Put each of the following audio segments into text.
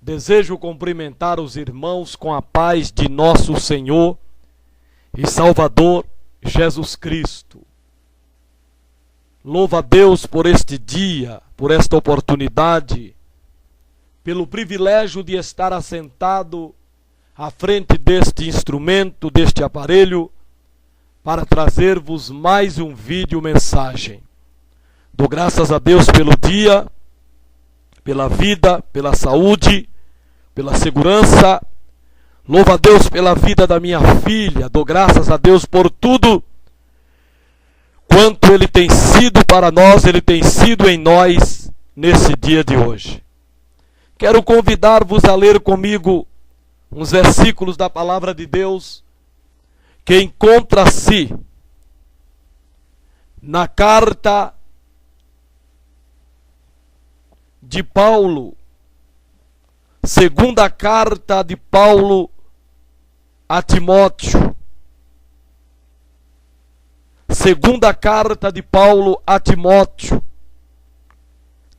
Desejo cumprimentar os irmãos com a paz de nosso Senhor e Salvador Jesus Cristo. Louvo a Deus por este dia, por esta oportunidade, pelo privilégio de estar assentado à frente deste instrumento, deste aparelho, para trazer-vos mais um vídeo mensagem. Dou graças a Deus pelo dia, pela vida, pela saúde, pela segurança. Louvo a Deus pela vida da minha filha. Dou graças a Deus por tudo quanto Ele tem sido para nós, Ele tem sido em nós nesse dia de hoje. Quero convidar-vos a ler comigo uns versículos da palavra de Deus que encontra-se na carta de Paulo, segunda carta de Paulo a Timóteo. Segunda carta de Paulo a Timóteo,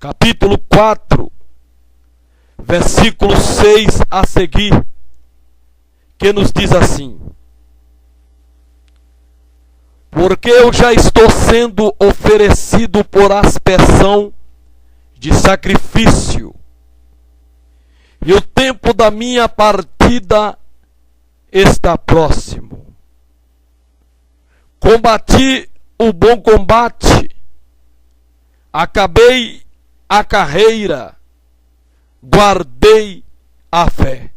capítulo 4, versículo 6 a seguir, que nos diz assim: porque eu já estou sendo oferecido por aspersão de sacrifício, e o tempo da minha partida está próximo. Combati o bom combate, acabei a carreira, guardei a fé.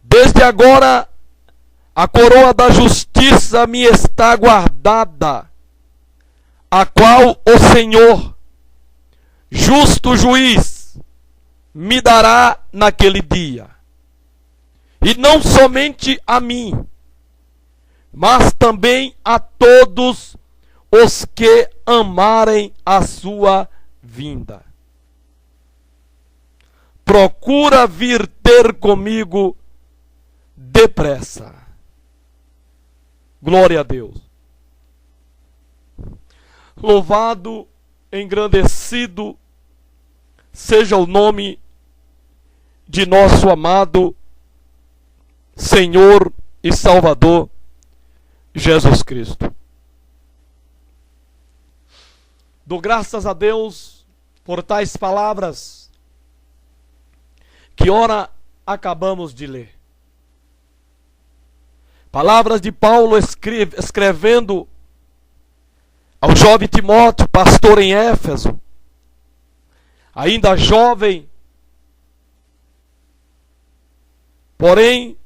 Desde agora a coroa da justiça me está guardada, a qual o Senhor, justo juiz, me dará naquele dia. E não somente a mim, mas também a todos os que amarem a sua vinda. Procura vir ter comigo depressa. Glória a Deus. Louvado, engrandecido seja o nome de nosso amado Senhor e Salvador Jesus Cristo. Dou graças a Deus por tais palavras que ora acabamos de ler. Palavras de Paulo escrevendo ao jovem Timóteo, pastor em Éfeso, ainda jovem, porém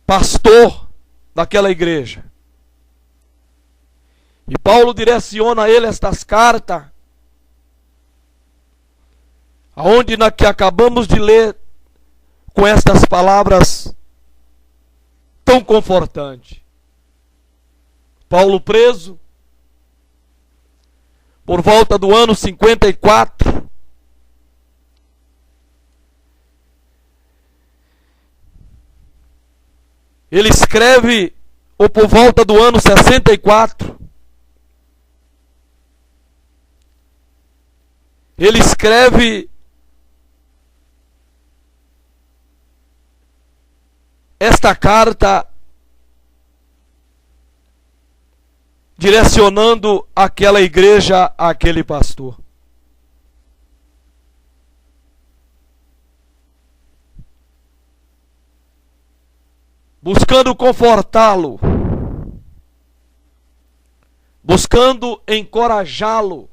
pastor daquela igreja. E Paulo direciona a ele estas cartas, aonde na que acabamos de ler, com estas palavras tão confortantes. Paulo preso, por volta do ano 54, ele escreve, ou por volta do ano 64, ele escreve esta carta direcionando aquela igreja, àquele pastor. Buscando confortá-lo, buscando encorajá-lo,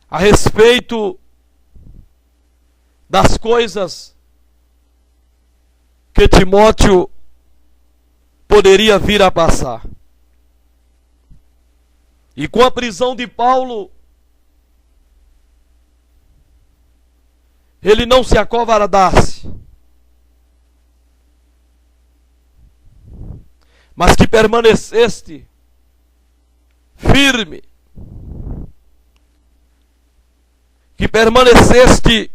a respeito das coisas que Timóteo poderia vir a passar. E com a prisão de Paulo, ele não se acovardasse, mas que permaneceste firme, que permaneceste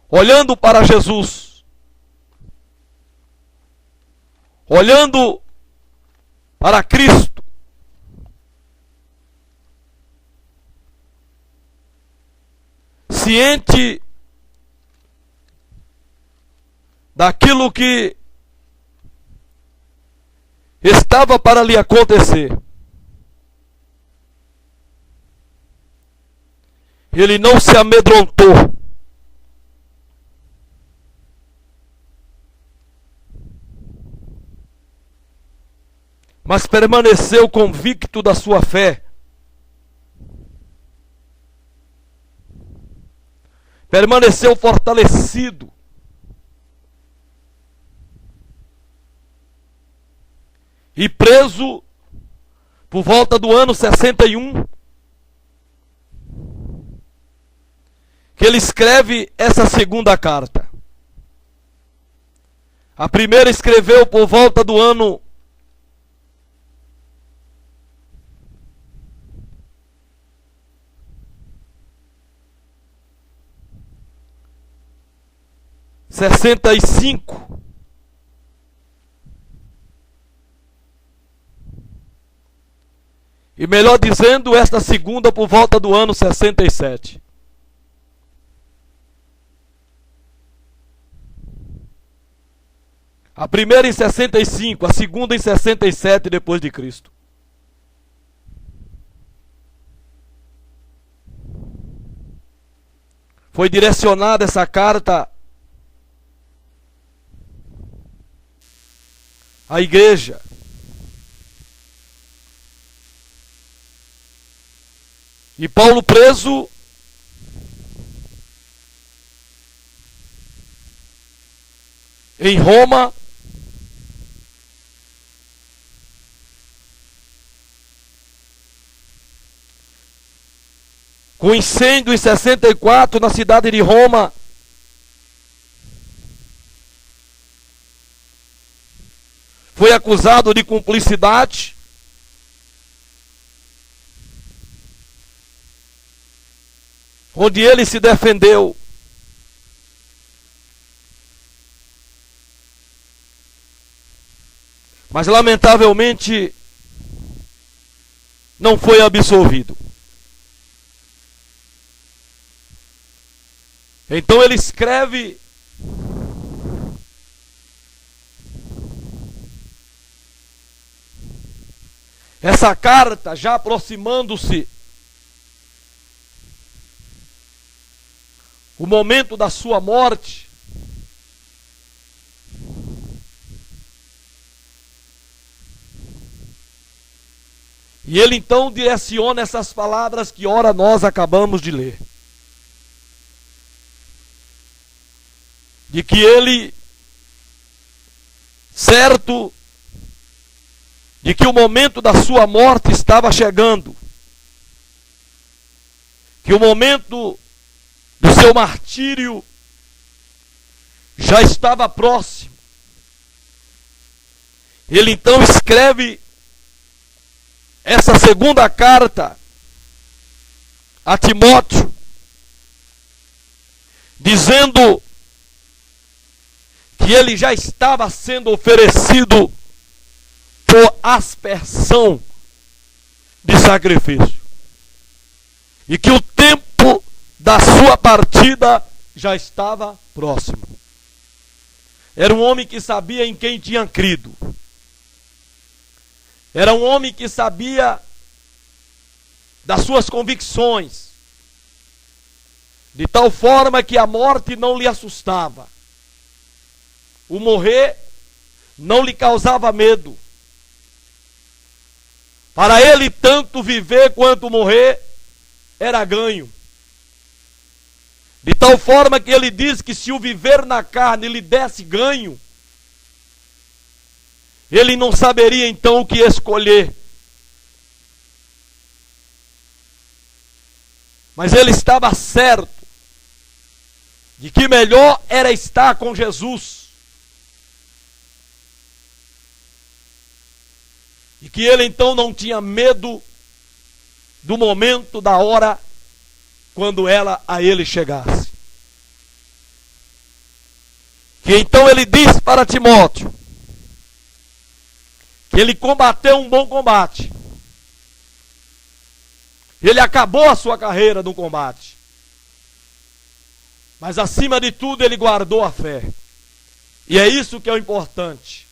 olhando para Jesus, olhando para Cristo. Ciente daquilo que estava para lhe acontecer. Ele não se amedrontou. Mas permaneceu convicto da sua fé. Permaneceu fortalecido. E preso por volta do ano 61, que ele escreve essa segunda carta. A primeira escreveu por volta do ano 65. E melhor dizendo, esta segunda por volta do ano 67. A primeira em 65, a segunda em 67 depois de Cristo. Foi direcionada essa carta à igreja. E Paulo preso em Roma, com incêndio em 64 na cidade de Roma, foi acusado de cumplicidade, onde ele se defendeu. Mas lamentavelmente não foi absolvido. Então ele escreve essa carta, já aproximando-se o momento da sua morte. E ele então direciona essas palavras que ora nós acabamos de ler. De que ele, certo de que o momento da sua morte estava chegando, que o momento do seu martírio já estava próximo. Ele então escreve essa segunda carta a Timóteo, dizendo que ele já estava sendo oferecido por aspersão de sacrifício, e que o tempo da sua partida já estava próximo. Era um homem que sabia em quem tinha crido. Era um homem que sabia das suas convicções, de tal forma que a morte não lhe assustava. O morrer não lhe causava medo. Para ele, tanto viver quanto morrer era ganho. De tal forma que ele diz que se o viver na carne lhe desse ganho, ele não saberia então o que escolher. Mas ele estava certo de que melhor era estar com Jesus. E que ele então não tinha medo do momento, da hora, quando ela a ele chegasse. Que então ele diz para Timóteo que ele combateu um bom combate. Ele acabou a sua carreira no combate. Mas acima de tudo ele guardou a fé. E é isso que é o importante.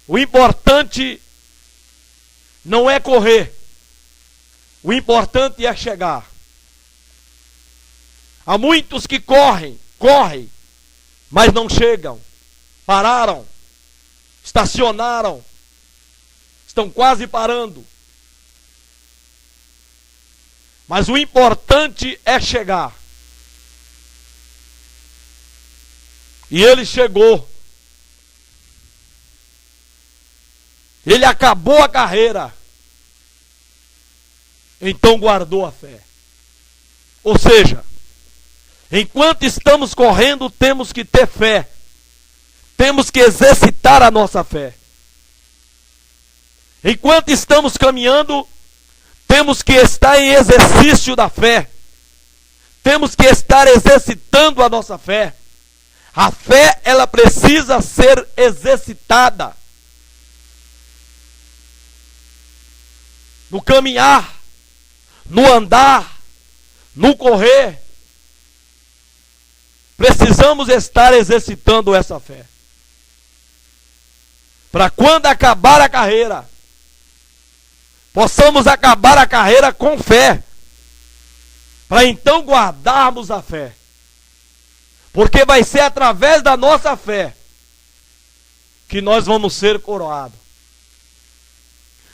O importante não é correr. O importante é chegar. Há muitos que correm, mas não chegam. Pararam. Estacionaram. Estão quase parando. Mas o importante é chegar. E ele chegou. Ele acabou a carreira. Então guardou a fé. Ou seja, enquanto estamos correndo, temos que ter fé. Temos que exercitar a nossa fé. Enquanto estamos caminhando, temos que estar em exercício da fé. Temos que estar exercitando a nossa fé. A fé, ela precisa ser exercitada. No caminhar, no andar, no correr. Precisamos estar exercitando essa fé. Para quando acabar a carreira, possamos acabar a carreira com fé. Para então guardarmos a fé. Porque vai ser através da nossa fé que nós vamos ser coroados.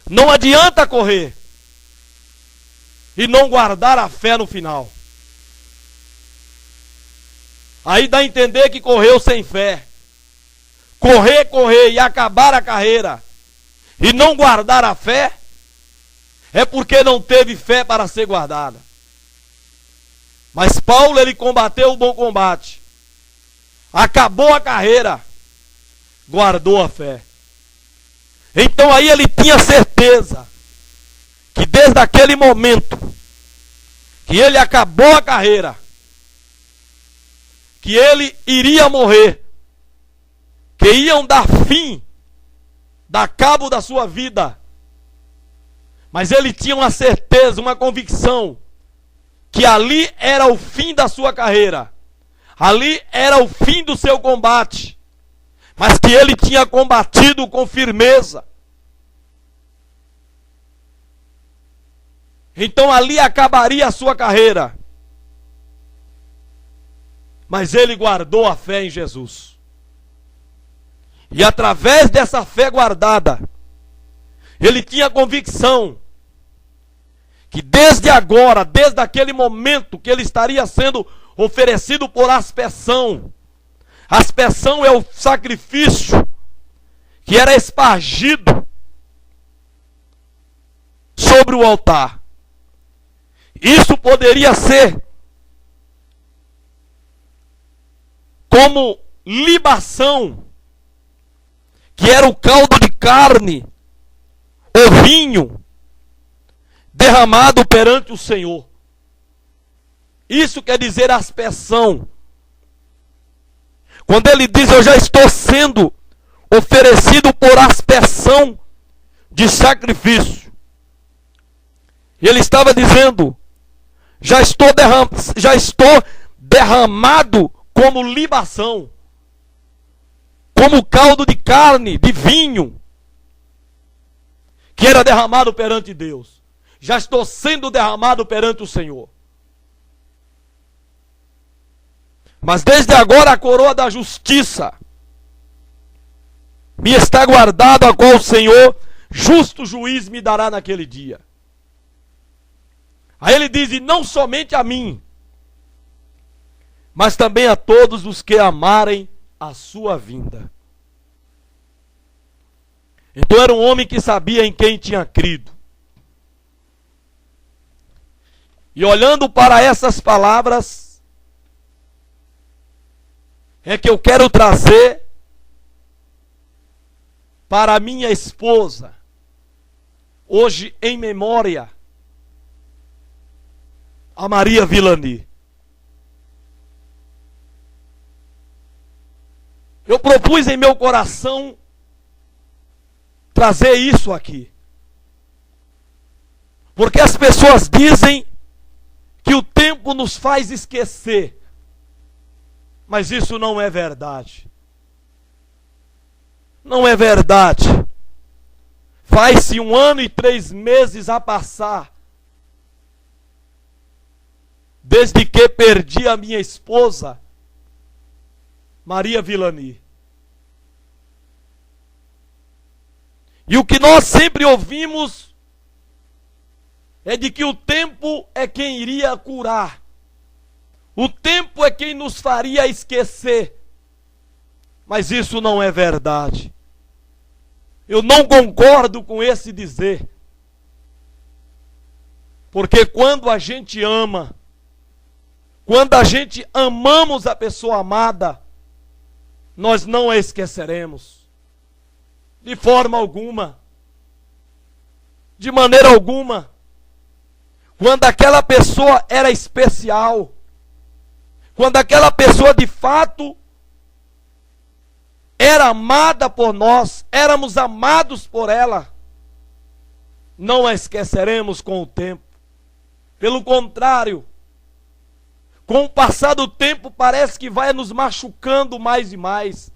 Não adianta correr e não guardar a fé no final. Aí dá a entender que correu sem fé. Correr e acabar a carreira e não guardar a fé é porque não teve fé para ser guardada. Mas Paulo, ele combateu o bom combate. Acabou a carreira, guardou a fé. Então aí ele tinha certeza que desde aquele momento que ele acabou a carreira, que ele iria morrer, que iam dar fim, dar cabo da sua vida. Mas ele tinha uma certeza, uma convicção, que ali era o fim da sua carreira. Ali era o fim do seu combate. Mas que ele tinha combatido com firmeza. Então ali acabaria a sua carreira. Mas ele guardou a fé em Jesus. E através dessa fé guardada, ele tinha convicção que desde agora, desde aquele momento que ele estaria sendo oferecido por aspersão. Aspersão é o sacrifício que era espargido sobre o altar. Isso poderia ser como libação, que era o caldo de carne, ou vinho, derramado perante o Senhor. Isso quer dizer aspersão. Quando ele diz, eu já estou sendo oferecido por aspersão de sacrifício. Ele estava dizendo, já estou derramado como libação, como caldo de carne, de vinho, que era derramado perante Deus. Já estou sendo derramado perante o Senhor. Mas desde agora a coroa da justiça me está guardada, a qual o Senhor, justo juiz, me dará naquele dia. Aí ele diz, e não somente a mim, mas também a todos os que amarem a sua vinda. Então era um homem que sabia em quem tinha crido. E olhando para essas palavras, é que eu quero trazer para a minha esposa, hoje em memória, a Maria Vilani. Eu propus em meu coração trazer isso aqui. Porque as pessoas dizem que o tempo nos faz esquecer. Mas isso não é verdade. Não é verdade. Faz-se 1 ano e 3 meses a passar desde que perdi a minha esposa, Maria Vilani. E o que nós sempre ouvimos é de que o tempo é quem iria curar. O tempo é quem nos faria esquecer. Mas isso não é verdade. Eu não concordo com esse dizer. Porque quando a gente ama, quando a gente amamos a pessoa amada, nós não a esqueceremos. De forma alguma. De maneira alguma. Quando aquela pessoa era especial, quando aquela pessoa de fato era amada por nós, éramos amados por ela, não a esqueceremos com o tempo. Pelo contrário, com o passar do tempo parece que vai nos machucando mais e mais.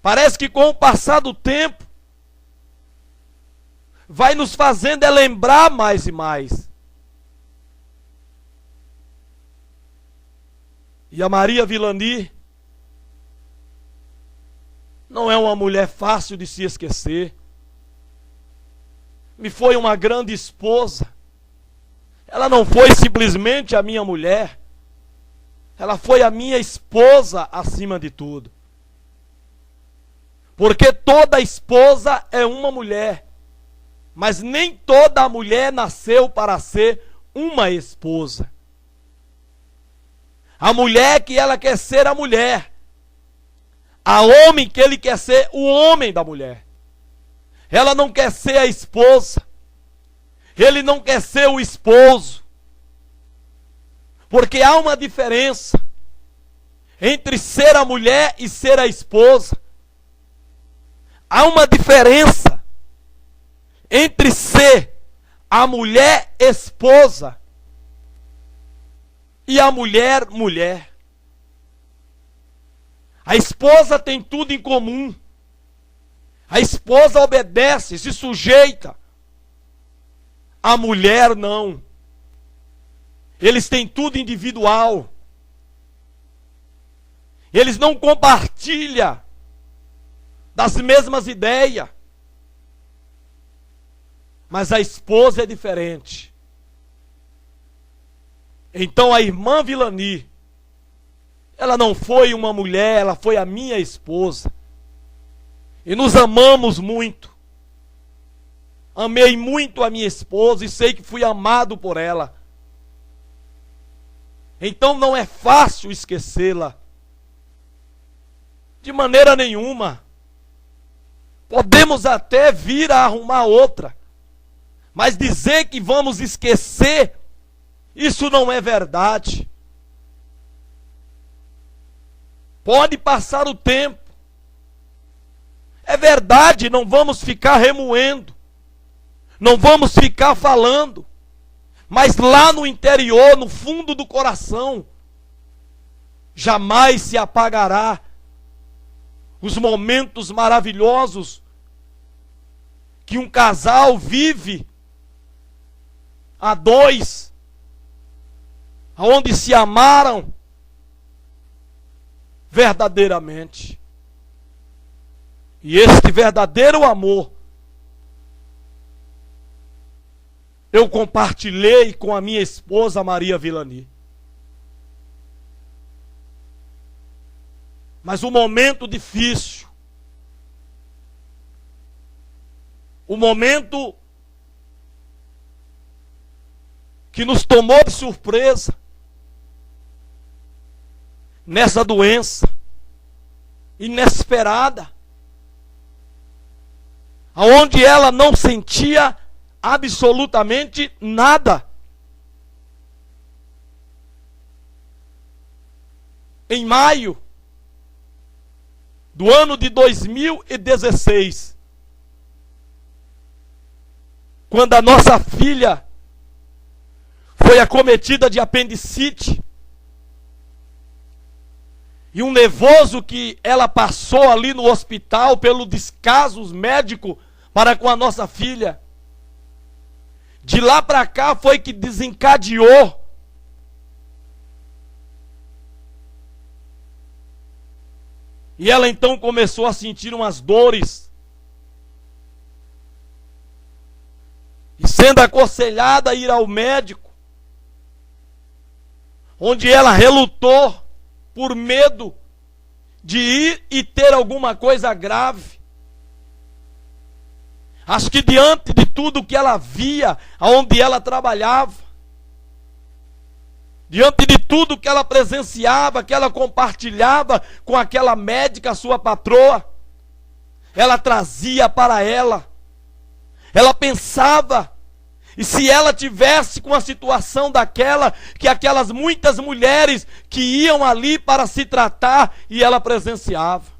Parece que com o passar do tempo vai nos fazendo lembrar mais e mais. E a Maria Vilani não é uma mulher fácil de se esquecer. Me foi uma grande esposa. Ela não foi simplesmente a minha mulher. Ela foi a minha esposa acima de tudo. Porque toda esposa é uma mulher. Mas nem toda mulher nasceu para ser uma esposa. A mulher que ela quer ser a mulher. A homem que ele quer ser o homem da mulher. Ela não quer ser a esposa. Ele não quer ser o esposo. Porque há uma diferença entre ser a mulher e ser a esposa. Há uma diferença entre ser a mulher esposa e a mulher mulher. A esposa tem tudo em comum. A esposa obedece, se sujeita. A mulher não. Eles têm tudo individual. Eles não compartilham das mesmas ideias. Mas a esposa é diferente. Então a irmã Vilani, ela não foi uma mulher, ela foi a minha esposa. E nos amamos muito. Amei muito a minha esposa e sei que fui amado por ela. Então não é fácil esquecê-la. De maneira nenhuma. Podemos até vir a arrumar outra. Mas dizer que vamos esquecer, isso não é verdade. Pode passar o tempo. É verdade, não vamos ficar remoendo. Não vamos ficar falando. Mas lá no interior, no fundo do coração, jamais se apagará os momentos maravilhosos que um casal vive a dois, onde se amaram verdadeiramente. E este verdadeiro amor eu compartilhei com a minha esposa Maria Vilani. Mas o momento difícil, o momento que nos tomou de surpresa, nessa doença inesperada, aonde ela não sentia absolutamente nada. Em maio, do ano de 2016, quando a nossa filha foi acometida de apendicite, e um nervoso que ela passou ali no hospital pelo descaso médico para com a nossa filha, de lá para cá foi que desencadeou e ela então começou a sentir umas dores. E sendo aconselhada a ir ao médico, onde ela relutou por medo de ir e ter alguma coisa grave. Acho que diante de tudo que ela via, aonde ela trabalhava, diante de tudo que ela presenciava, que ela compartilhava com aquela médica, sua patroa, ela trazia para ela. Ela pensava, e se ela tivesse com a situação daquela, que aquelas muitas mulheres que iam ali para se tratar, e ela presenciava.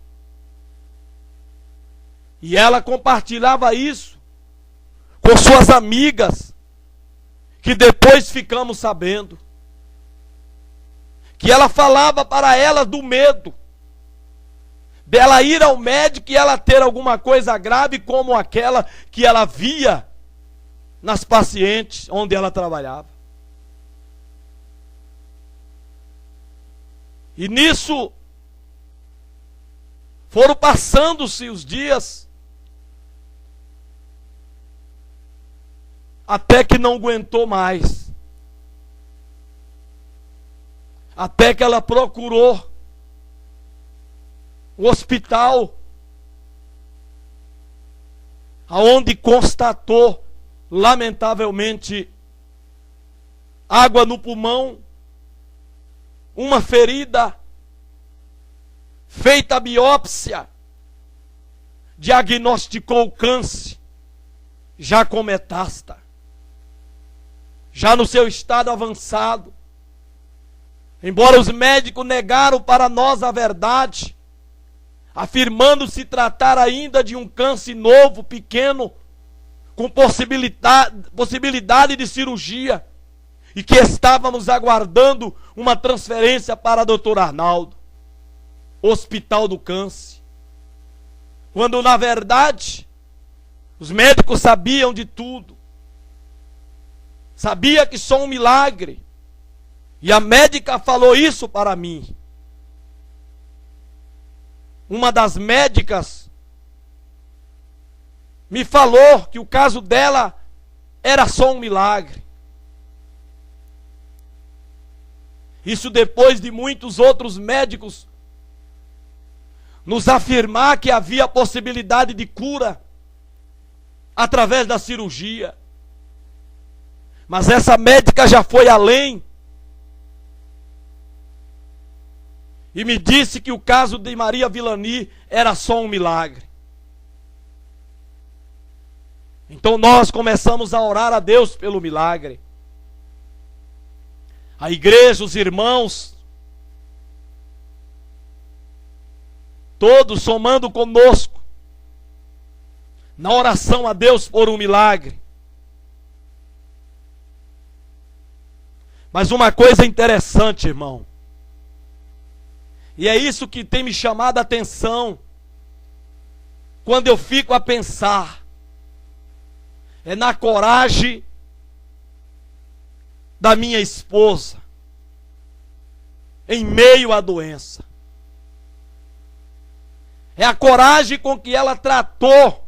E ela compartilhava isso com suas amigas, que depois ficamos sabendo. Que ela falava para elas do medo dela ir ao médico e ela ter alguma coisa grave como aquela que ela via nas pacientes onde ela trabalhava. E nisso foram passando-se os dias, até que não aguentou mais. Até que ela procurou o hospital, aonde constatou, lamentavelmente, água no pulmão, uma ferida, feita a biópsia, diagnosticou o câncer, já com metástase, já no seu estado avançado. Embora os médicos negaram para nós a verdade, afirmando se tratar ainda de um câncer novo, pequeno, com possibilidade de cirurgia, e que estávamos aguardando uma transferência para Dr. Arnaldo, Hospital do Câncer. Quando na verdade, os médicos sabiam de tudo. Sabia que só um milagre. E a médica falou isso para mim. Uma das médicas me falou que o caso dela era só um milagre. Isso depois de muitos outros médicos nos afirmar que havia possibilidade de cura através da cirurgia. Mas essa médica já foi além e me disse que o caso de Maria Villani era só um milagre. Então nós começamos a orar a Deus pelo milagre. A igreja, os irmãos, todos somando conosco na oração a Deus por um milagre. Mas uma coisa interessante, irmão, e é isso que tem me chamado a atenção quando eu fico a pensar, é na coragem da minha esposa em meio à doença. É a coragem com que ela tratou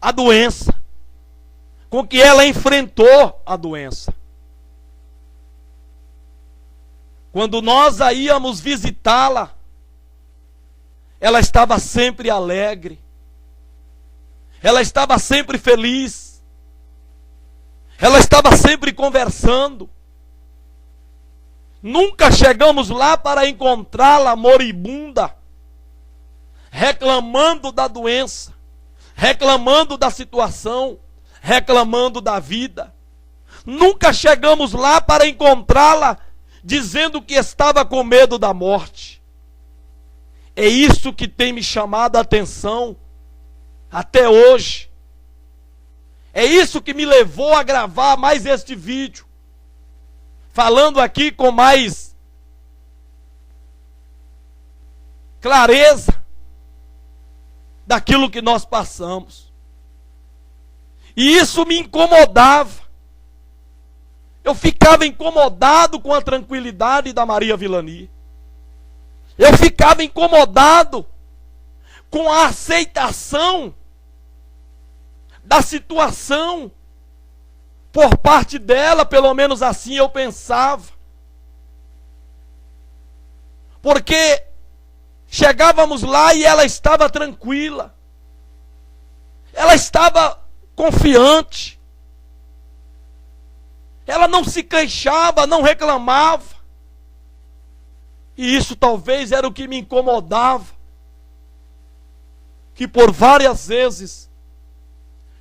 a doença, com que ela enfrentou a doença. Quando nós a íamos visitá-la, ela estava sempre alegre, ela estava sempre feliz, ela estava sempre conversando. Nunca chegamos lá para encontrá-la moribunda, reclamando da doença, reclamando da situação, reclamando da vida. Nunca chegamos lá para encontrá-la dizendo que estava com medo da morte. É isso que tem me chamado a atenção até hoje. É isso que me levou a gravar mais este vídeo, falando aqui com mais clareza daquilo que nós passamos. E isso me incomodava. Eu ficava incomodado com a tranquilidade da Maria Villani. Eu ficava incomodado com a aceitação da situação por parte dela, pelo menos assim eu pensava. Porque chegávamos lá e ela estava tranquila. Ela estava confiante. Ela não se queixava, não reclamava. E isso talvez era o que me incomodava. Que por várias vezes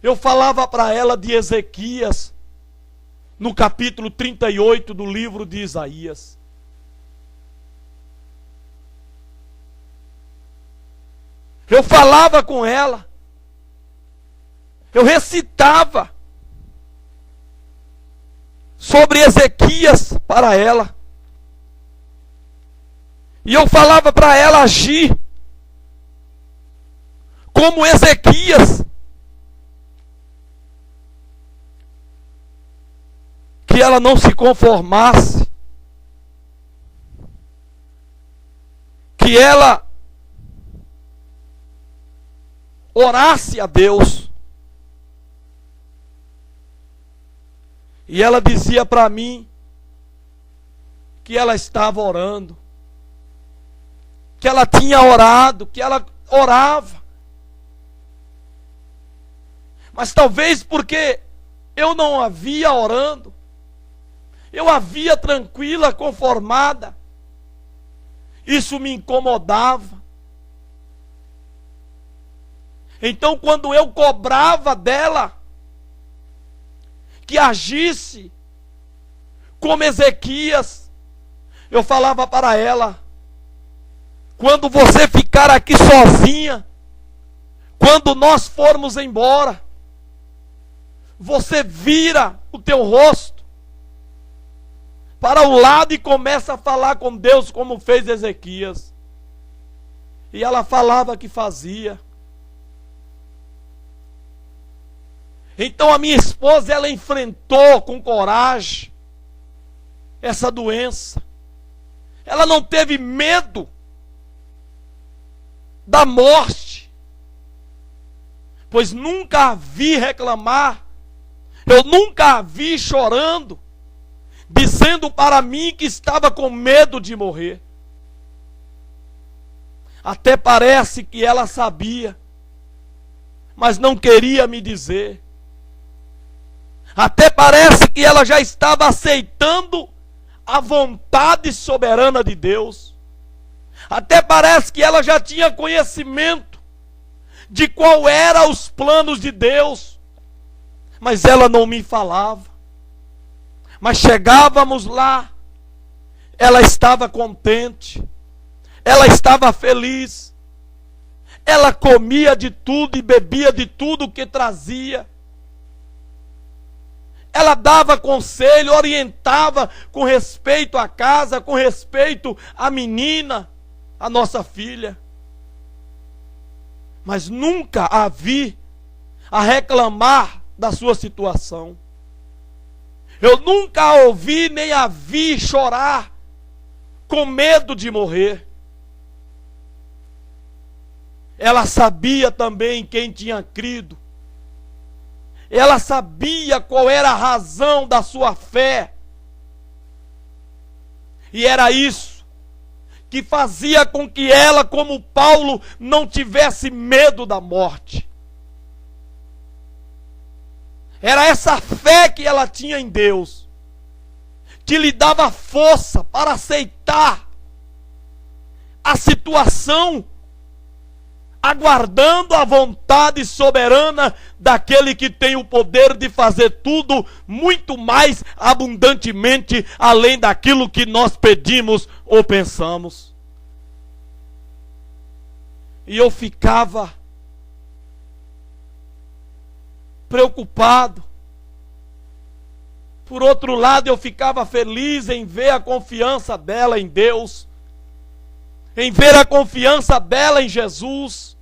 eu falava para ela de Ezequias, no capítulo 38 do livro de Isaías. Eu falava com ela. Eu recitava sobre Ezequias para ela. E eu falava para ela agir como Ezequias. Que ela não se conformasse. Que ela orasse a Deus. E ela dizia para mim que ela estava orando, que ela tinha orado, que ela orava. Mas talvez porque eu não a via orando, eu a via tranquila, conformada, isso me incomodava. Então, quando eu cobrava dela que agisse como Ezequias, eu falava para ela: quando você ficar aqui sozinha, quando nós formos embora, você vira o teu rosto para o lado e começa a falar com Deus como fez Ezequias. E ela falava que fazia. Então a minha esposa, ela enfrentou com coragem essa doença. Ela não teve medo da morte, pois nunca a vi reclamar. Eu nunca a vi chorando, dizendo para mim que estava com medo de morrer. Até parece que ela sabia, mas não queria me dizer. Até parece que ela já estava aceitando a vontade soberana de Deus. Até parece que ela já tinha conhecimento de qual eram os planos de Deus. Mas ela não me falava. Mas chegávamos lá, ela estava contente, ela estava feliz, ela comia de tudo e bebia de tudo que trazia. Ela dava conselho, orientava com respeito à casa, com respeito à menina, à nossa filha. Mas nunca a vi a reclamar da sua situação. Eu nunca a ouvi nem a vi chorar com medo de morrer. Ela sabia também quem tinha crido. Ela sabia qual era a razão da sua fé. E era isso que fazia com que ela, como Paulo, não tivesse medo da morte. Era essa fé que ela tinha em Deus, que lhe dava força para aceitar a situação, aguardando a vontade soberana daquele que tem o poder de fazer tudo muito mais abundantemente, além daquilo que nós pedimos ou pensamos. E eu ficava preocupado. Por outro lado, eu ficava feliz em ver a confiança dela em Deus, em ver a confiança dela em Jesus.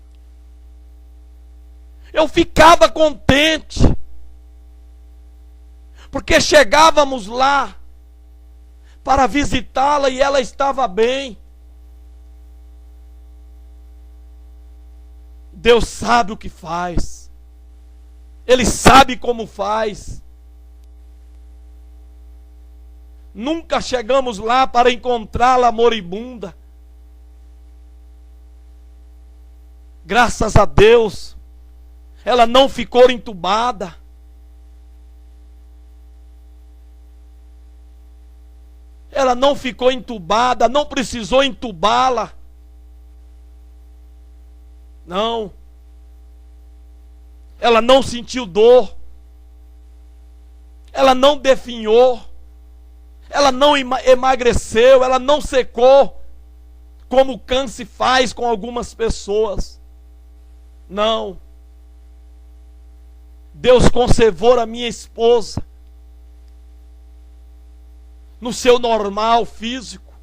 Eu ficava contente, porque chegávamos lá para visitá-la e ela estava bem. Deus sabe o que faz, Ele sabe como faz. Nunca chegamos lá para encontrá-la moribunda. Graças a Deus, ela não ficou entubada. Ela não ficou entubada, não precisou entubá-la. Não. Ela não sentiu dor. Ela não definhou. Ela não emagreceu, ela não secou, como o câncer faz com algumas pessoas. Não. Deus conservou a minha esposa no seu normal físico,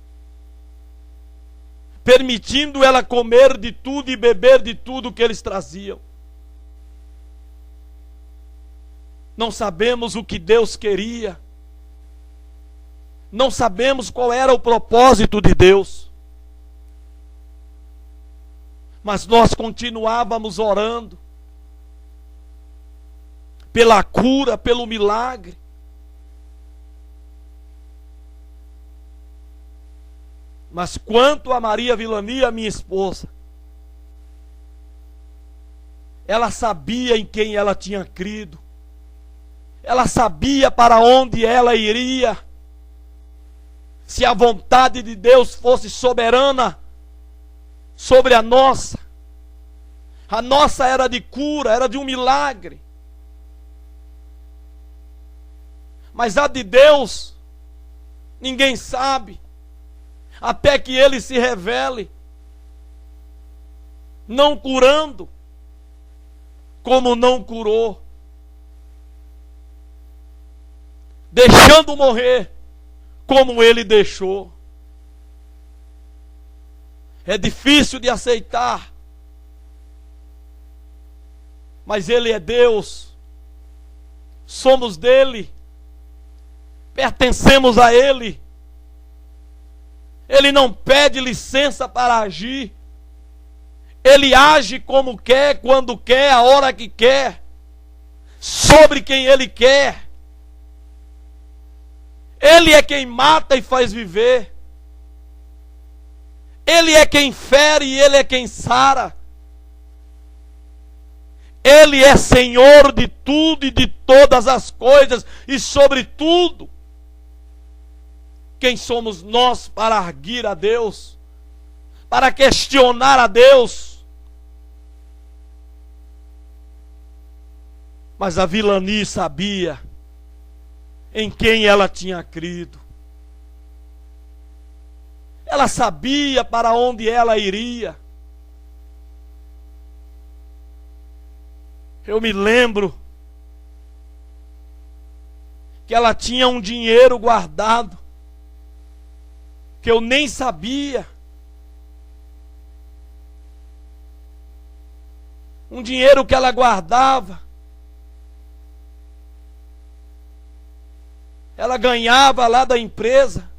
permitindo ela comer de tudo e beber de tudo que eles traziam. Não sabemos o que Deus queria. Não sabemos qual era o propósito de Deus. Mas nós continuávamos orando pela cura, pelo milagre. Mas quanto a Maria Vilani, a minha esposa, ela sabia em quem ela tinha crido. Ela sabia para onde ela iria. Se a vontade de Deus fosse soberana sobre a nossa era de cura, era de um milagre. Mas a de Deus, ninguém sabe, até que Ele se revele, não curando, como não curou, deixando morrer, como Ele deixou. É difícil de aceitar, mas Ele é Deus, somos dEle, pertencemos a Ele. Ele não pede licença para agir, Ele age como quer, quando quer, a hora que quer, sobre quem Ele quer. Ele é quem mata e faz viver. Ele é quem fere e Ele é quem sara. Ele é Senhor de tudo e de todas as coisas e sobre tudo. Quem somos nós para arguir a Deus? Para questionar a Deus? Mas a Vilani sabia em quem ela tinha crido. Ela sabia para onde ela iria. Eu me lembro que ela tinha um dinheiro guardado, que eu nem sabia. Um dinheiro que ela guardava. Ela ganhava lá da empresa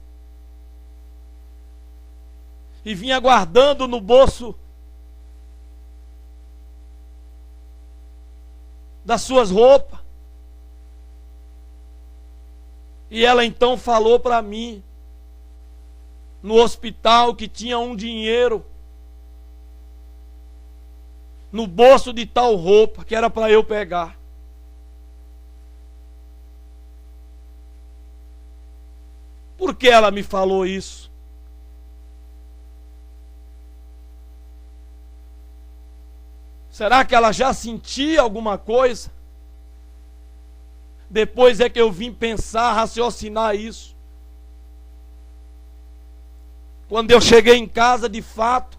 e vinha guardando no bolso das suas roupas. E ela então falou para mim, no hospital, que tinha um dinheiro no bolso de tal roupa, que era para eu pegar. Por que ela me falou isso? Será que ela já sentia alguma coisa? Depois é que eu vim pensar, raciocinar isso. Quando eu cheguei em casa, de fato,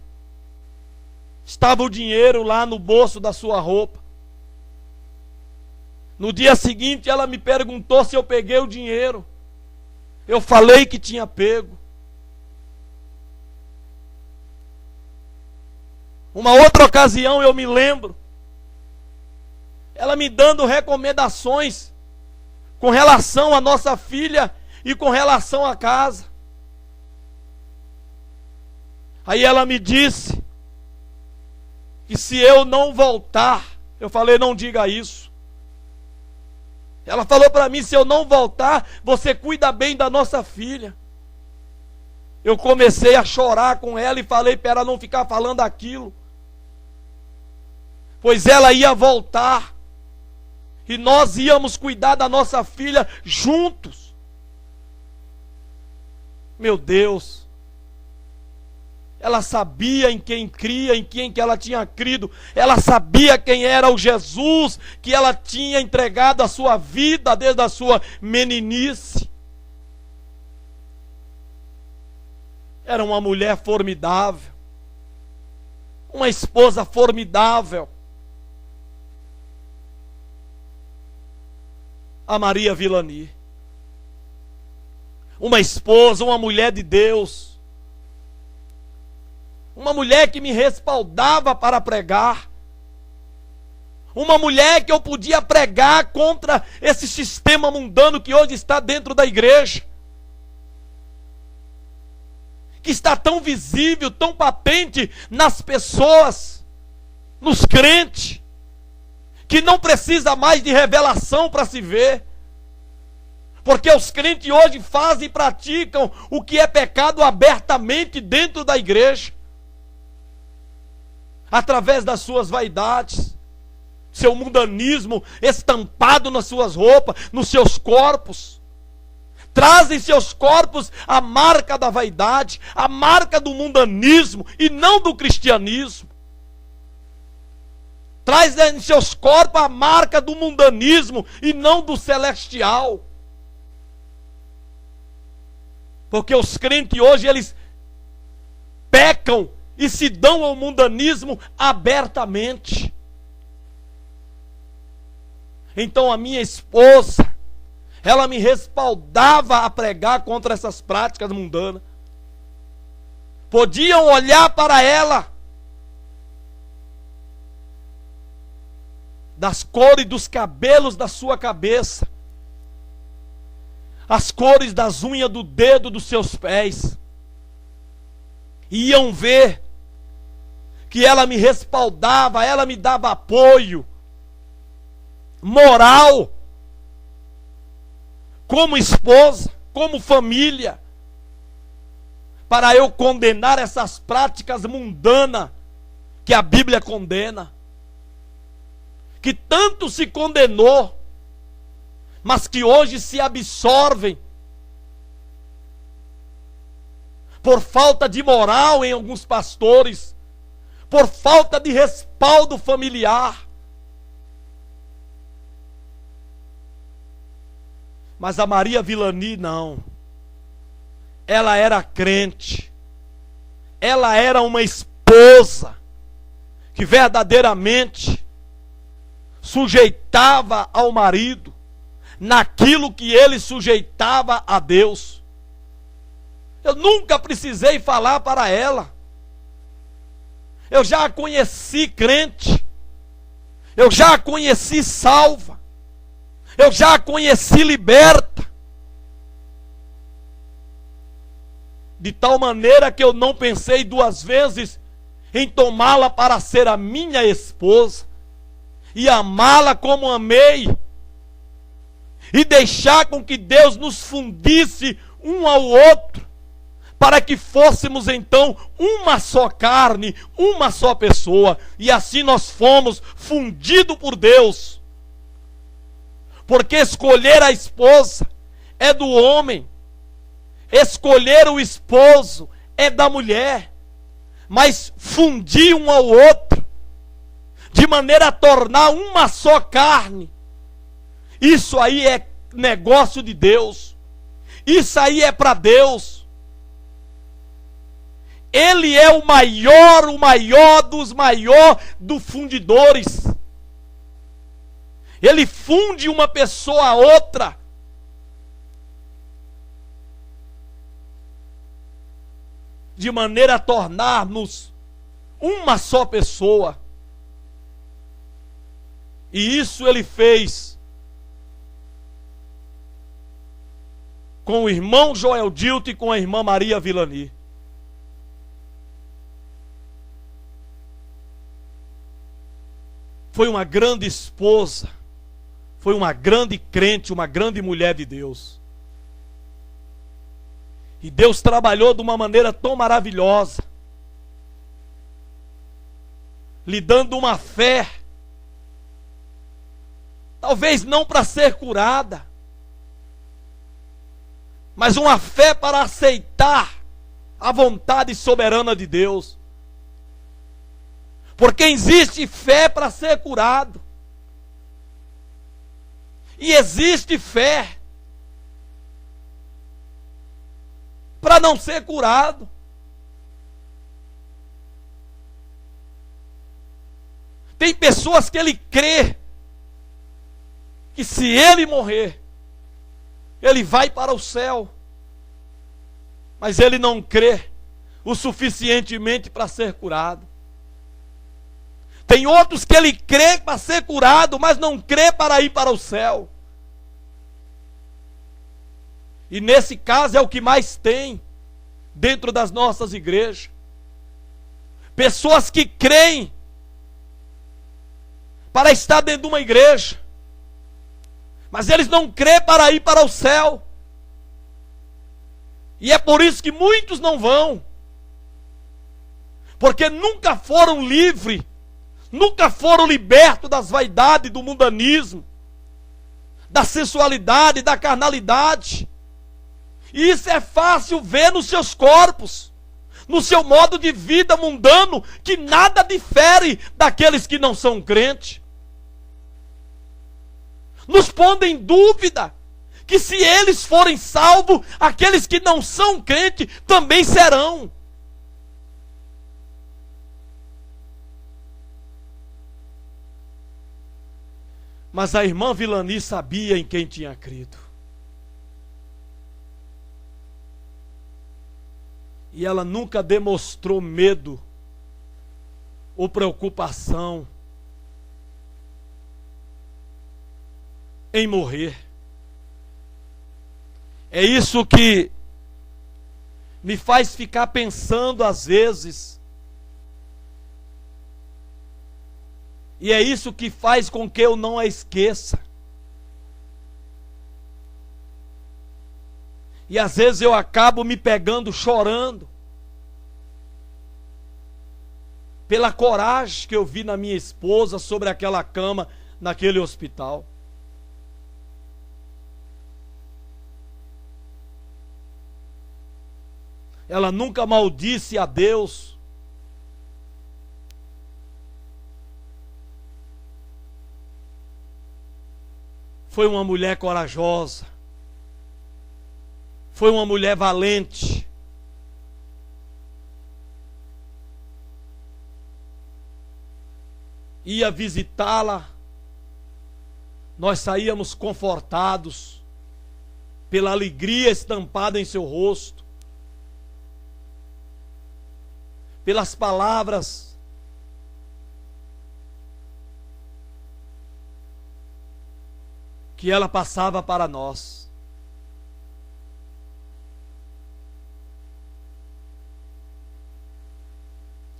Estava o dinheiro lá no bolso da sua roupa. No dia seguinte ela me perguntou se eu peguei o dinheiro. Eu falei que tinha pego. Uma outra ocasião eu me lembro, ela me dando recomendações com relação à nossa filha e com relação à casa. Aí ela me disse que se eu não voltar, eu falei, não diga isso. Ela falou para mim, se eu não voltar, você cuida bem da nossa filha. Eu comecei a chorar com ela e falei para ela não ficar falando aquilo. Pois ela ia voltar. E nós íamos cuidar da nossa filha juntos. Meu Deus. Ela sabia em quem cria, em quem que ela tinha crido. Ela sabia quem era o Jesus que ela tinha entregado a sua vida desde a sua meninice. Era uma mulher formidável. Uma esposa formidável. A Maria Vilani. Uma esposa, uma mulher de Deus. Uma mulher que me respaldava para pregar. Uma mulher que eu podia pregar contra esse sistema mundano que hoje está dentro da igreja. Que está tão visível, tão patente nas pessoas, nos crentes, que não precisa mais de revelação para se ver. Porque os crentes hoje fazem e praticam o que é pecado abertamente dentro da igreja. Através das suas vaidades, seu mundanismo estampado nas suas roupas, nos seus corpos. Trazem seus corpos a marca da vaidade, a marca do mundanismo e não do cristianismo. Traz em seus corpos a marca do mundanismo e não do celestial. Porque os crentes hoje, eles pecam e se dão ao mundanismo abertamente. Então a minha esposa, ela me respaldava a pregar contra essas práticas mundanas. Podiam olhar para ela, das cores dos cabelos da sua cabeça, as cores das unhas do dedo dos seus pés, e iam ver que ela me respaldava, ela me dava apoio moral, como esposa, como família, para eu condenar essas práticas mundanas que a Bíblia condena, que tanto se condenou, mas que hoje se absorvem por falta de moral em alguns pastores, por falta de respaldo familiar. Mas a Maria Vilani não. Ela era crente. Ela era uma esposa que verdadeiramente sujeitava ao marido naquilo que ele sujeitava a Deus. Eu nunca precisei falar para ela. Eu já a conheci crente. Eu já a conheci salva. Eu já a conheci liberta. De tal maneira que eu não pensei duas vezes em tomá-la para ser a minha esposa e amá-la como amei, e deixar com que Deus nos fundisse um ao outro, para que fôssemos então uma só carne, uma só pessoa, e assim nós fomos fundidos por Deus. Porque escolher a esposa é do homem, escolher o esposo é da mulher, mas fundir um ao outro, de maneira a tornar uma só carne, isso aí é negócio de Deus, isso aí é para Deus. Ele é o maior dos fundidores. Ele funde uma pessoa a outra. De maneira a tornar-nos uma só pessoa. E isso ele fez com o irmão Joel Dilton e com a irmã Maria Vilani. Foi uma grande esposa, foi uma grande crente, uma grande mulher de Deus. E Deus trabalhou de uma maneira tão maravilhosa, lhe dando uma fé, talvez não para ser curada, mas uma fé para aceitar a vontade soberana de Deus. Porque existe fé para ser curado. E existe fé para não ser curado. Tem pessoas que ele crê que se ele morrer, ele vai para o céu. Mas ele não crê o suficientemente para ser curado. Tem outros que ele crê para ser curado, mas não crê para ir para o céu. E nesse caso é o que mais tem dentro das nossas igrejas. Pessoas que creem para estar dentro de uma igreja, mas eles não crêem para ir para o céu. E é por isso que muitos não vão. Porque nunca foram livres, nunca foram libertos das vaidades, do mundanismo, da sensualidade, da carnalidade. E isso é fácil ver nos seus corpos, no seu modo de vida mundano, que nada difere daqueles que não são crentes. Nos pondo em dúvida que se eles forem salvos, aqueles que não são crentes também serão. Mas a irmã Vilani sabia em quem tinha crido. E ela nunca demonstrou medo ou preocupação em morrer. É isso que me faz ficar pensando às vezes. E é isso que faz com que eu não a esqueça. E às vezes eu acabo me pegando chorando pela coragem que eu vi na minha esposa sobre aquela cama naquele hospital. Ela nunca maldisse a Deus. Foi uma mulher corajosa. Foi uma mulher valente. Ia visitá-la. Nós saíamos confortados pela alegria estampada em seu rosto, pelas palavras que ela passava para nós.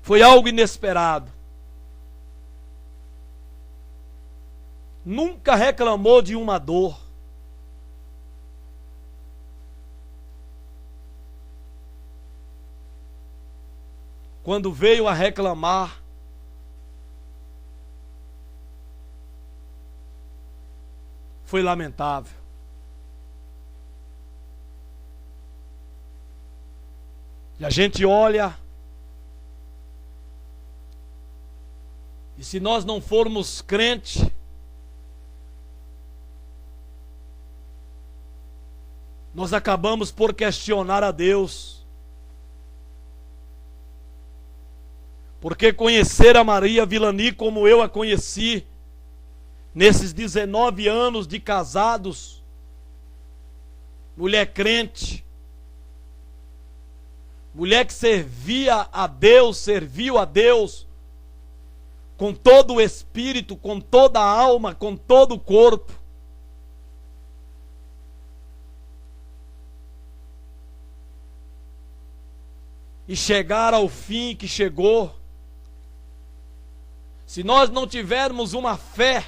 Foi algo inesperado. Nunca reclamou de uma dor. Quando veio a reclamar, foi lamentável. E a gente olha, e se nós não formos crentes, nós acabamos por questionar a Deus. Porque conhecer a Maria Vilani como eu a conheci, nesses 19 anos de casados, mulher crente, mulher que servia a Deus, serviu a Deus, com todo o espírito, com toda a alma, com todo o corpo. E chegar ao fim que chegou, se nós não tivermos uma fé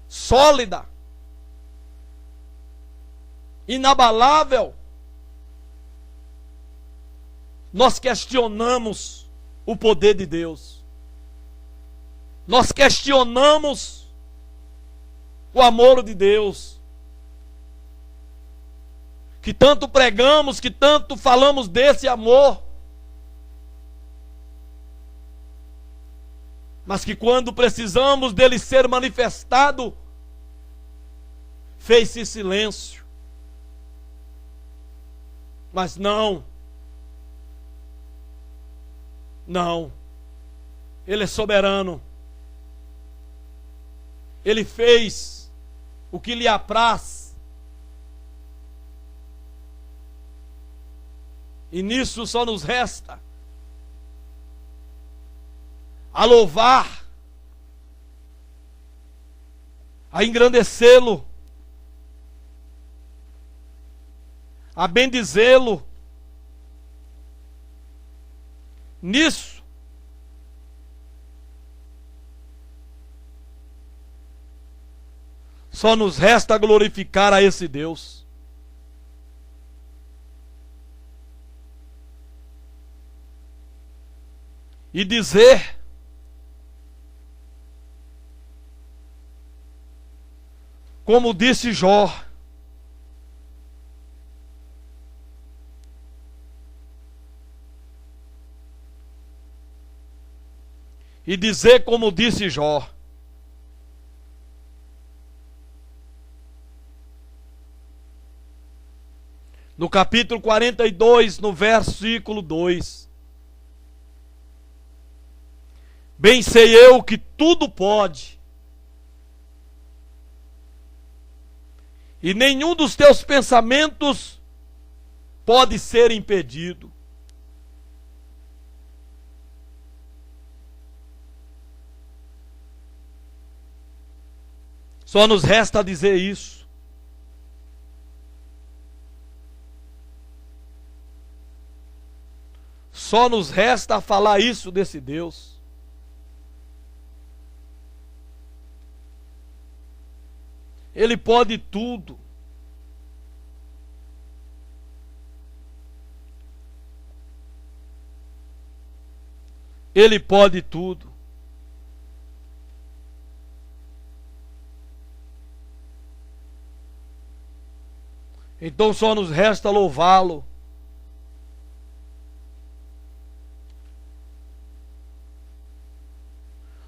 sólida, inabalável, nós questionamos o poder de Deus. Nós questionamos o amor de Deus. Que tanto pregamos, que tanto falamos desse amor. Mas que quando precisamos dele ser manifestado, fez-se silêncio. Mas não. Não. Ele é soberano. Ele fez o que lhe apraz. E nisso só nos resta a louvar, a engrandecê-lo, a bendizê-lo. Nisso só nos resta glorificar a esse Deus. E dizer como disse Jó, e dizer como disse Jó, no capítulo 42, no versículo 2. Bem sei eu que tudo pode, e nenhum dos teus pensamentos pode ser impedido. Só nos resta dizer isso. Só nos resta falar isso desse Deus. Ele pode tudo. Ele pode tudo. Então só nos resta louvá-lo.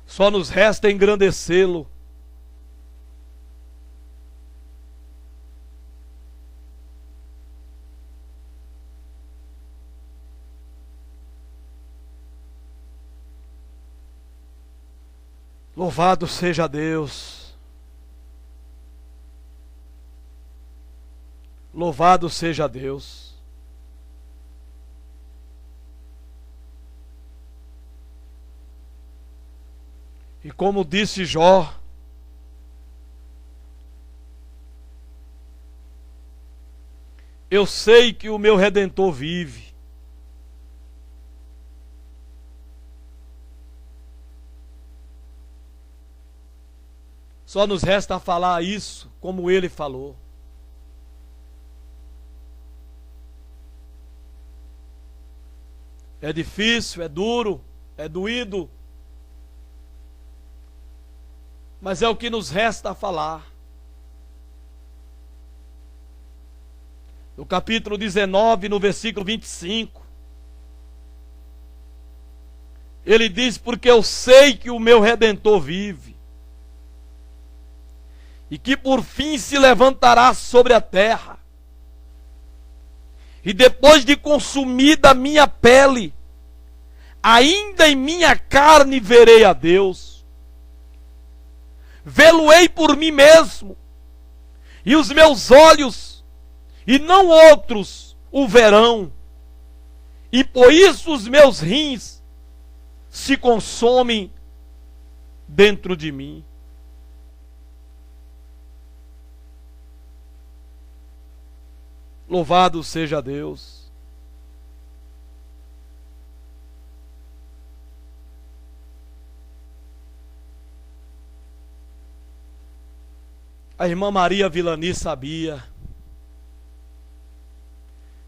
Só nos resta engrandecê-lo. Louvado seja Deus. Louvado seja Deus. E como disse Jó, eu sei que o meu Redentor vive. Só nos resta falar isso como ele falou. É difícil, é duro, é doído, mas é o que nos resta falar. No capítulo 19, no versículo 25, ele diz: porque eu sei que o meu Redentor vive, e que por fim se levantará sobre a terra, e depois de consumida a minha pele, ainda em minha carne verei a Deus. Vê-lo-ei por mim mesmo, e os meus olhos, e não outros, o verão. E por isso os meus rins se consomem dentro de mim. Louvado seja Deus. A irmã Maria Vilani sabia.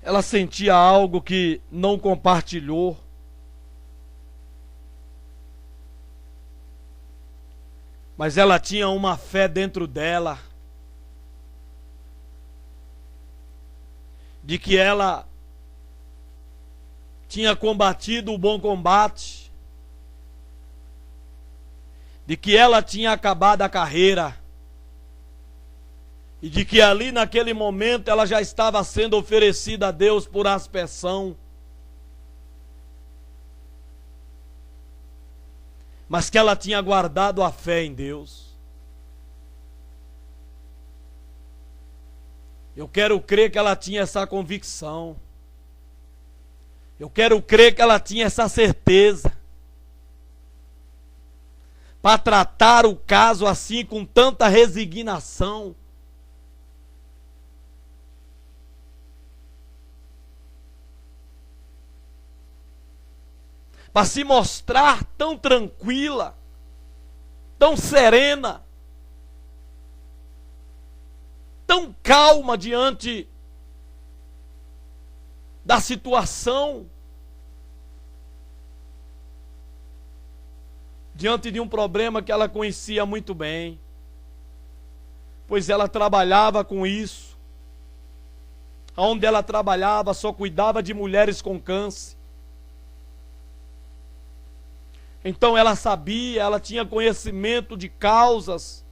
Ela sentia algo que não compartilhou. Mas ela tinha uma fé dentro dela, de que ela tinha combatido o bom combate, de que ela tinha acabado a carreira, e de que ali naquele momento ela já estava sendo oferecida a Deus por aspersão. Mas que ela tinha guardado a fé em Deus. Eu quero crer que ela tinha essa convicção. Eu quero crer que ela tinha essa certeza. Para tratar o caso assim com tanta resignação. Para se mostrar tão tranquila, tão serena, tão calma diante da situação, diante de um problema que ela conhecia muito bem, pois ela trabalhava com isso. Onde ela trabalhava só cuidava de mulheres com câncer. Então ela sabia, ela tinha conhecimento de causas,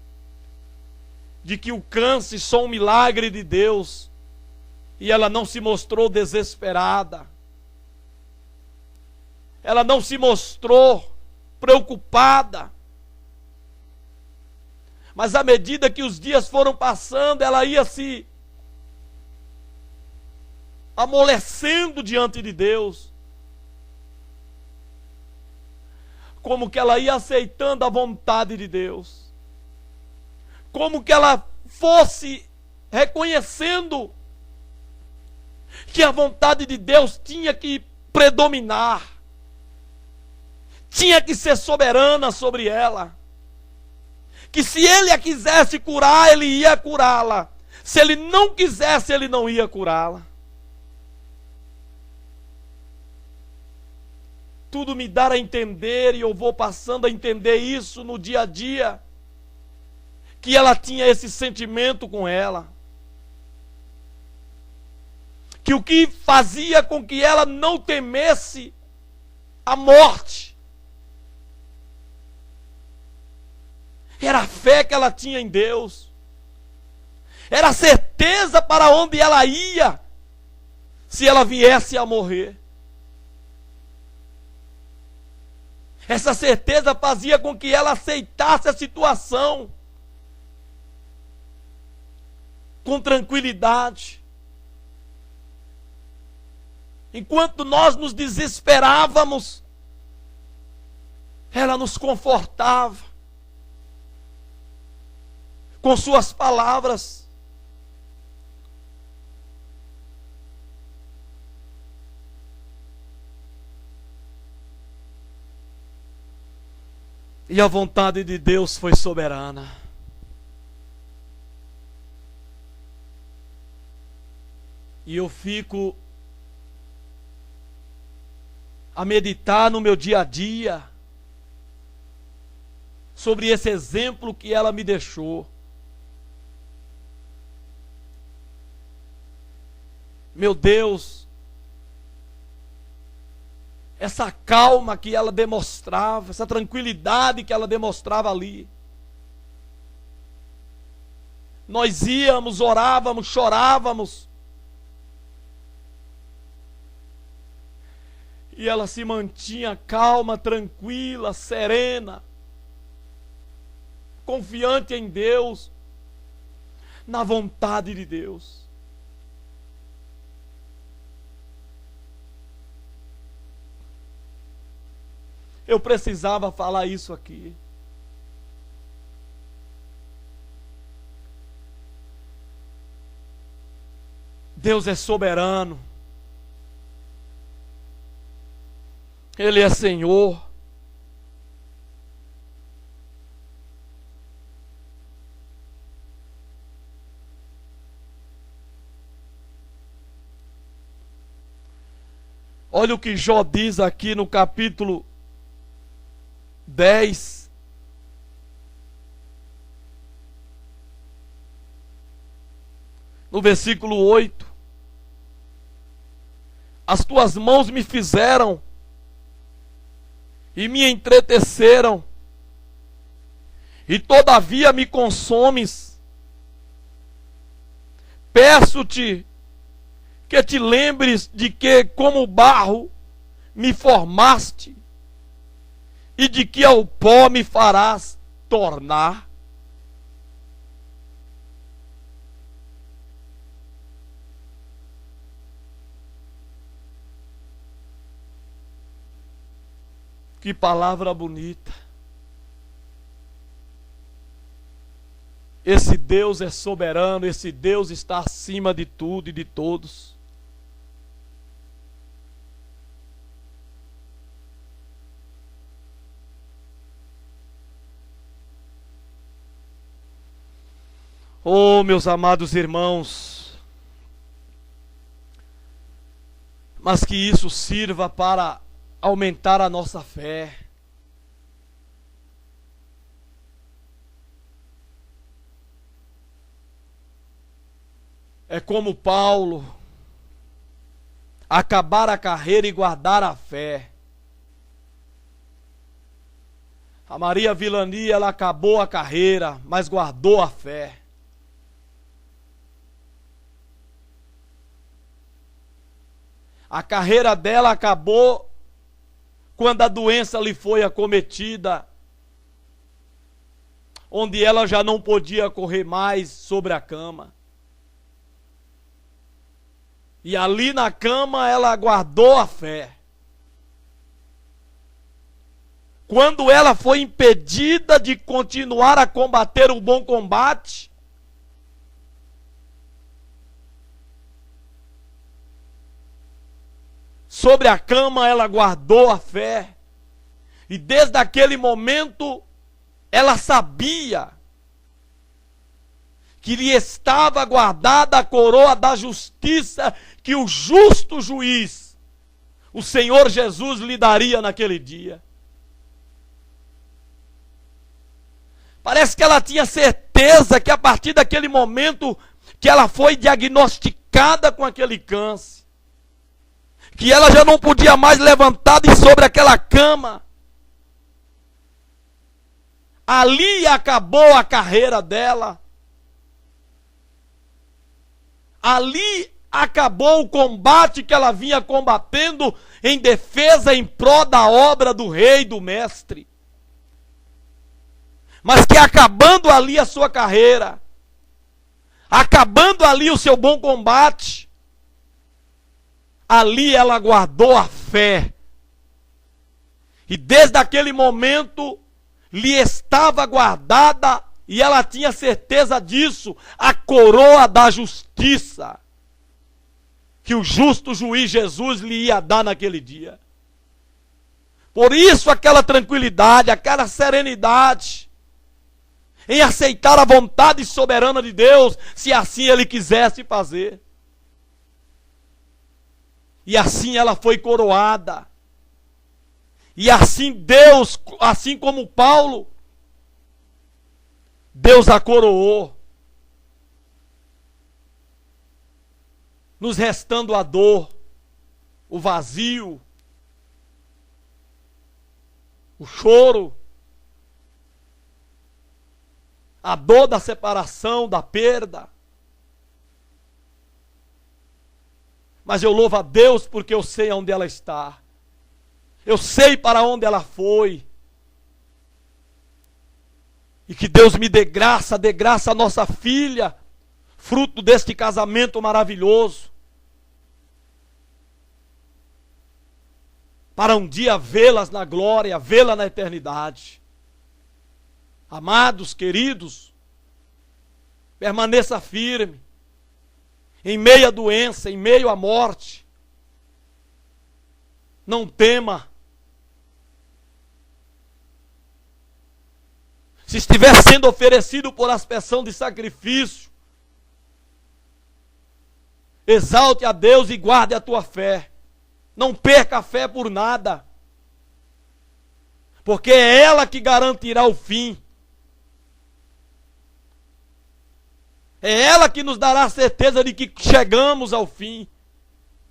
de que o câncer só um milagre de Deus, e ela não se mostrou desesperada, ela não se mostrou preocupada, mas à medida que os dias foram passando, ela ia se amolecendo diante de Deus, como que ela ia aceitando a vontade de Deus, como que ela fosse reconhecendo que a vontade de Deus tinha que predominar, tinha que ser soberana sobre ela, que se ele a quisesse curar, ele ia curá-la, se ele não quisesse, ele não ia curá-la. Tudo me dá a entender, e eu vou passando a entender isso no dia a dia, que ela tinha esse sentimento com ela, que o que fazia com que ela não temesse a morte era a fé que ela tinha em Deus, era a certeza para onde ela ia se ela viesse a morrer. Essa certeza fazia com que ela aceitasse a situação com tranquilidade. Enquanto nós nos desesperávamos, ela nos confortava com suas palavras. E a vontade de Deus foi soberana. E eu fico a meditar no meu dia a dia sobre esse exemplo que ela me deixou. Meu Deus, essa calma que ela demonstrava, essa tranquilidade que ela demonstrava ali. Nós íamos, orávamos, chorávamos. E ela se mantinha calma, tranquila, serena, confiante em Deus, na vontade de Deus. Eu precisava falar isso aqui. Deus é soberano. Ele é Senhor. Olha o que Jó diz aqui no capítulo 10. No versículo 8. As tuas mãos me fizeram e me entreteceram, e todavia me consomes. Peço-te que te lembres de que, como barro, me formaste, e de que ao pó me farás tornar. Que palavra bonita. Esse Deus é soberano, esse Deus está acima de tudo e de todos. Oh, meus amados irmãos, mas que isso sirva para aumentar a nossa fé. É como Paulo, acabar a carreira e guardar a fé. A Maria Vilani, ela acabou a carreira, mas guardou a fé. A carreira dela acabou quando a doença lhe foi acometida, onde ela já não podia correr mais sobre a cama. E ali na cama ela guardou a fé. Quando ela foi impedida de continuar a combater o bom combate, sobre a cama ela guardou a fé. E desde aquele momento ela sabia que lhe estava guardada a coroa da justiça que o justo juiz, o Senhor Jesus, lhe daria naquele dia. Parece que ela tinha certeza que a partir daquele momento que ela foi diagnosticada com aquele câncer, que ela já não podia mais levantar de sobre aquela cama, ali acabou a carreira dela. Ali acabou o combate que ela vinha combatendo em defesa, em prol da obra do rei, do mestre. Mas que acabando ali a sua carreira, acabando ali o seu bom combate, ali ela guardou a fé. E desde aquele momento lhe estava guardada, e ela tinha certeza disso, a coroa da justiça que o justo juiz Jesus lhe ia dar naquele dia. Por isso aquela tranquilidade, aquela serenidade em aceitar a vontade soberana de Deus, se assim Ele quisesse fazer. E assim ela foi coroada. E assim Deus, assim como Paulo, Deus a coroou, nos restando a dor, o vazio, o choro, a dor da separação, da perda. Mas eu louvo a Deus porque eu sei onde ela está. Eu sei para onde ela foi. E que Deus me dê graça a nossa filha, fruto deste casamento maravilhoso, para um dia vê-las na glória, vê-la na eternidade. Amados, queridos, permaneça firme, em meio à doença, em meio à morte. Não tema. Se estiver sendo oferecido por aspersão de sacrifício, exalte a Deus e guarde a tua fé. Não perca a fé por nada, porque é ela que garantirá o fim. É ela que nos dará a certeza de que chegamos ao fim,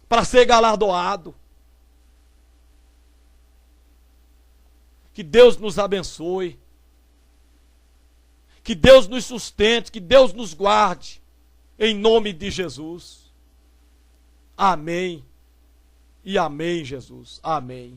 para ser galardoado. Que Deus nos abençoe, que Deus nos sustente, que Deus nos guarde, em nome de Jesus. Amém. E amém, Jesus. Amém.